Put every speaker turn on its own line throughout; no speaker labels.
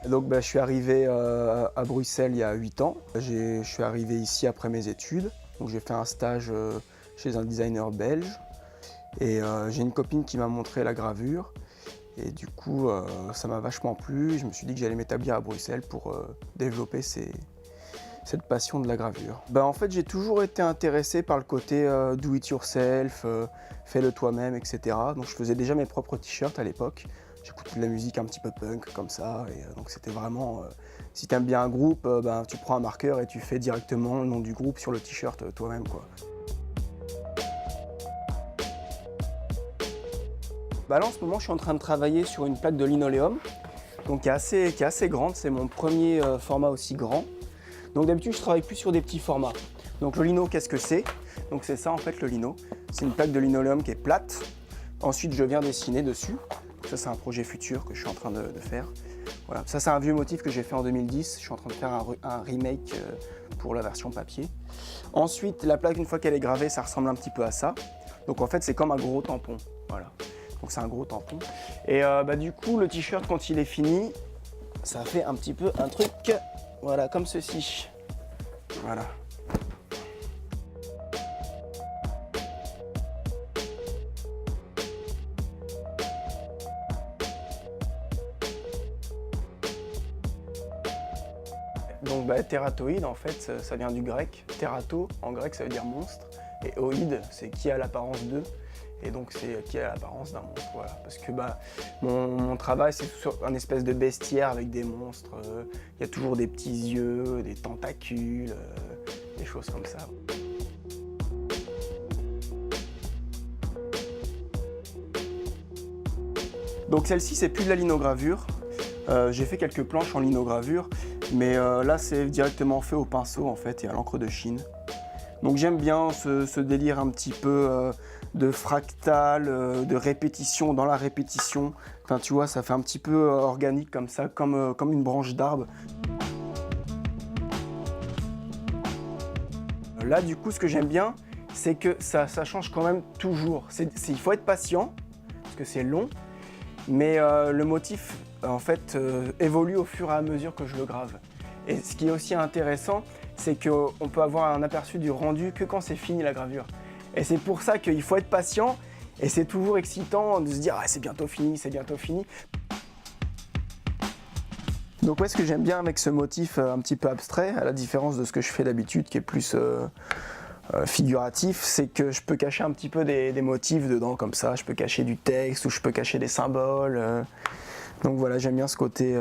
Donc je suis arrivé à Bruxelles il y a 8 ans. Je suis arrivé ici après mes études. Donc j'ai fait un stage chez un designer belge. Et j'ai une copine qui m'a montré la gravure. Et du coup, ça m'a vachement plu. Je me suis dit que j'allais m'établir à Bruxelles pour développer cette passion de la gravure. En fait, j'ai toujours été intéressé par le côté do it yourself, fais-le toi-même, etc. Donc je faisais déjà mes propres t-shirts à l'époque. J'écoutais de la musique un petit peu punk comme ça. Et donc c'était vraiment, si tu aimes bien un groupe, tu prends un marqueur et tu fais directement le nom du groupe sur le t-shirt toi-même, quoi. Là en ce moment, je suis en train de travailler sur une plaque de linoléum, donc qui est assez grande. C'est mon premier format aussi grand. Donc d'habitude, je travaille plus sur des petits formats. Donc le lino, qu'est-ce que c'est? Donc c'est ça en fait le lino. C'est une plaque de linoléum qui est plate. Ensuite, je viens dessiner dessus. Donc ça, c'est un projet futur que je suis en train de faire. Voilà. Ça, c'est un vieux motif que j'ai fait en 2010. Je suis en train de faire un remake pour la version papier. Ensuite, la plaque, une fois qu'elle est gravée, ça ressemble un petit peu à ça. Donc en fait, c'est comme un gros tampon. Voilà. Donc c'est un gros tampon. Et du coup, le t-shirt, quand il est fini, ça fait un petit peu un truc, voilà, comme ceci. Voilà. Donc tératoïde, en fait, ça vient du grec. Térato, en grec, ça veut dire monstre. Et oïde, c'est qui a l'apparence d'eux. Et donc c'est qui a l'apparence d'un monstre, voilà. Parce que mon travail, c'est sur un espèce de bestiaire avec des monstres. Il y a toujours des petits yeux, des tentacules, des choses comme ça. Donc celle-ci, c'est plus de la linogravure. J'ai fait quelques planches en linogravure, mais là, c'est directement fait au pinceau, en fait, et à l'encre de Chine. Donc j'aime bien ce délire un petit peu de fractal, de répétition dans la répétition. Enfin tu vois, ça fait un petit peu organique comme ça, comme une branche d'arbre. Là du coup, ce que j'aime bien, c'est que ça change quand même toujours. Il faut être patient, parce que c'est long, mais le motif en fait évolue au fur et à mesure que je le grave. Et ce qui est aussi intéressant, c'est qu'on peut avoir un aperçu du rendu que quand c'est fini la gravure. Et c'est pour ça qu'il faut être patient, et c'est toujours excitant de se dire « Ah, c'est bientôt fini, c'est bientôt fini ». Donc ouais, ce que j'aime bien avec ce motif un petit peu abstrait, à la différence de ce que je fais d'habitude, qui est plus figuratif, c'est que je peux cacher un petit peu des motifs dedans comme ça, je peux cacher du texte, ou je peux cacher des symboles. Donc voilà, j'aime bien ce côté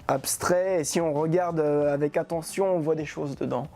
abstrait, et si on regarde avec attention, on voit des choses dedans.